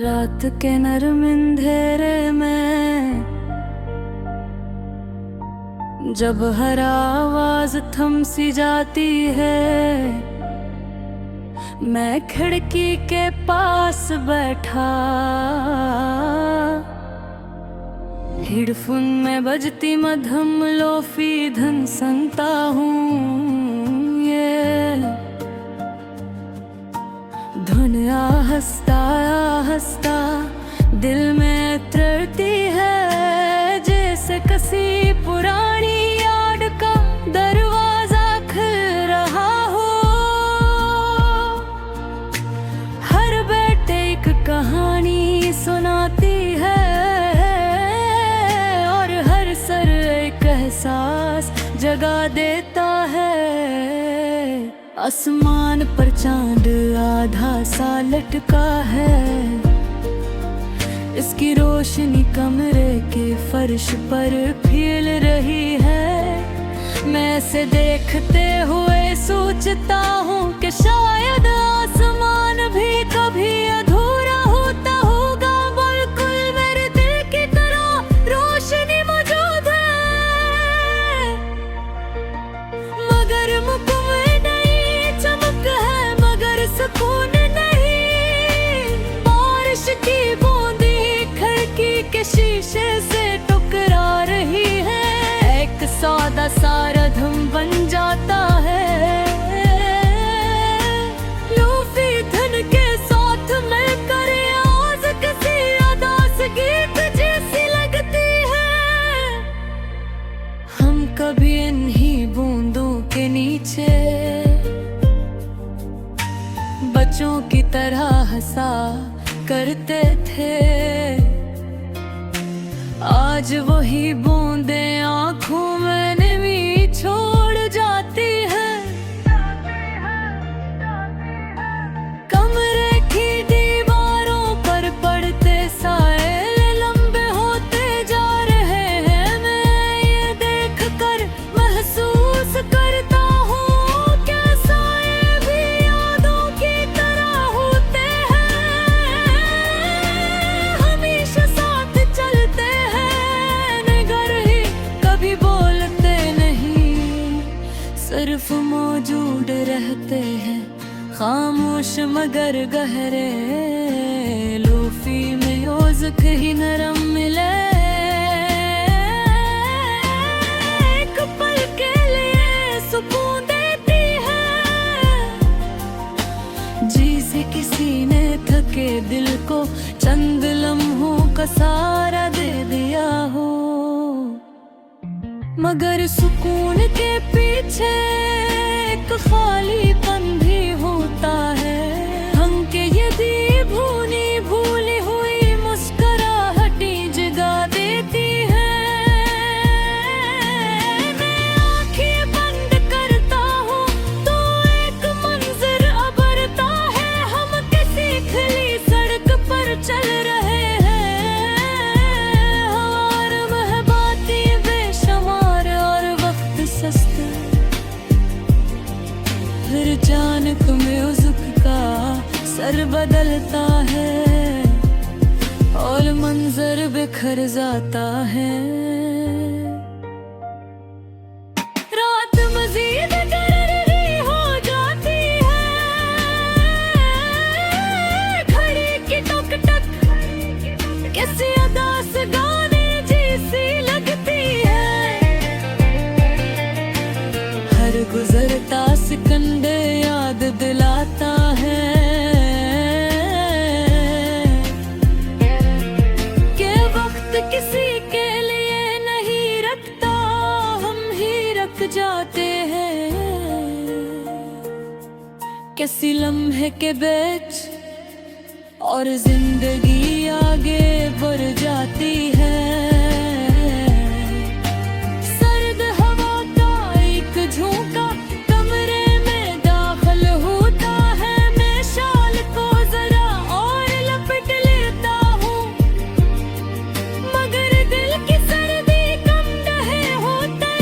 रात के नरम अंधेरे में जब हर आवाज थम सी जाती है, मैं खिड़की के पास बैठा हेडफोन में बजती मध्यम लोफी धुन सुनता हूँ। ये धुन आहिस्ता आहिस्ता दिल में उतरती है, जैसे किसी पुरानी याद का दरवाजा खुल रहा हो। हर बेटे एक कहानी सुनाती है और हर सर एक एहसास जगा देता है। आसमान पर चांद आधा सा लटका है, इसकी रोशनी कमरे के फर्श पर फैल रही है। मैं इसे देखते हुए सोचता हूँ कि शायद आसमान भी कभी अधूरा होता होगा। बिल्कुल मेरे दिल की तरह रोशनी मौजूद है, मगर मुकम्मल नहीं चमक है, मगर सुकून नहीं। बारिश की बूंदी खिड़की के शीशे से टकरा रही है, एक सादा सारा धुन बन जाता है। लोफी धुन के साथ मिलकर आवाज किसी अदास गीत जैसी लगती है। हम कभी इन्हीं बूंदों के नीचे बच्चों की तरह हंसा करते थे, आज वही बूंदे आंखों में नमी छोड़ जाती है। कमरे की दीवारों पर पड़ते साए लंबे होते जा रहे हैं। मैं ये देखकर महसूस करता हूँ कि साए भी यादों की तरह होते हैं, हमेशा साथ चलते हैं, मगर ही कभी बोलते नहीं, सिर्फ मौजूद रहते हैं, खामोश मगर गहरे। लोफी में म्यूजिक ही नरम मिले, एक पल के लिए सुकून देती है, जिसे किसी ने थके दिल को चंद लम्हों का सहारा दे दिया हो। मगर सुकून के पीछे एक खालीपन भी होता है। हम के यदि भूनी भूली हुई मुस्कुराहटें जगा देती है। मैं आंखें बंद करता हूँ तो एक मंजर उभरता है, हम किसी खुली सड़क पर चल रहे हैं, हमार महबाती बेशुमार और वक्त सस्ता। फिर अचानक म्यूजिक का सर बदलता है और मंजर बिखर जाता है। रात मजीद गहरी हो जाती है, घड़ी की टक टक किसी अदास गाने जैसी लगती है। हर गुजरता सिकंद याद दिलाता है कि वक्त किसी के लिए नहीं रखता, हम ही रख जाते हैं। किसी लम्हे के बीच और जिंदगी आगे बढ़ जाती है। सर्द हवा का एक झोंका कमरे में दाखिल होता है, मैं शाल को जरा और लपेट लेता हूँ, मगर दिल की सर्दी कम नहीं होते।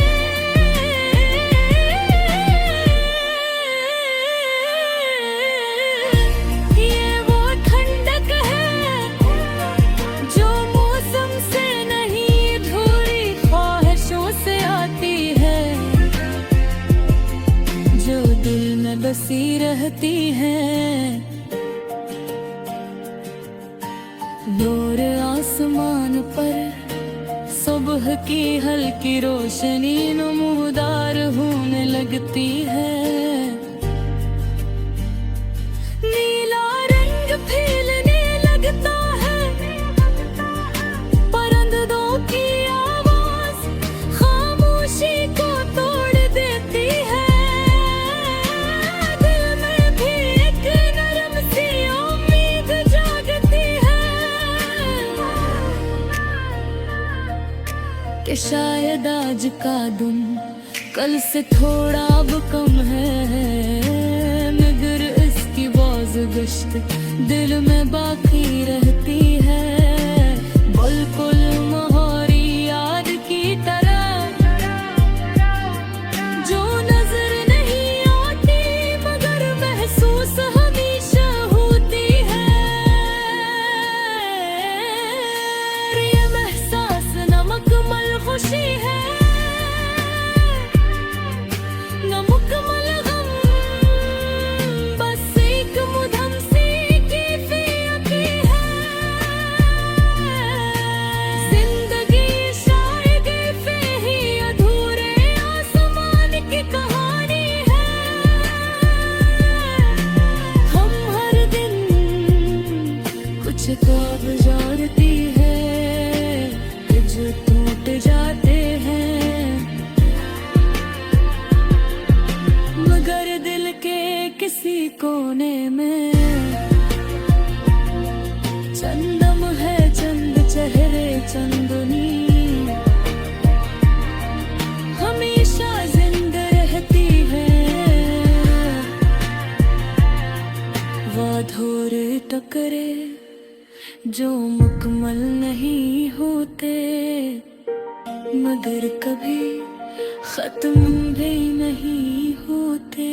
रहती हैं। नूर आसमान पर सुबह की हल्की रोशनी नमूदार होने लगती है। नीला रंग फैलने लगता है, परिंदों की आवाज खामोशी को तोड़ देती है। दिल में भी एक नरम सी उम्मीद जागती है कि शायद आज का दिन कल से थोड़ा अब कम है, मगर इसकी बाज़गश्त दिल में बाकी रहती है। बिल्कुल मोहरी याद की तरह जो नजर नहीं आती मगर महसूस हमेशा होती है। ये एहसास न मुकम्मल खुशी है, न मुकम्मल गम, बस एक मुदम सी कैफियत है। जिंदगी शायद कैफे ही अधूरे आसमान की कहानी है। हम हर दिन कुछ ख्वाब जोड़ती है जो टूट जाते हैं, मगर दिल के किसी कोने में चंदम है, चंद चेहरे चंदनी हमेशा जिंदा रहती है। वाधोर टकरे जो मुकम्मल नहीं होते मगर कभी खत्म भी नहीं होते।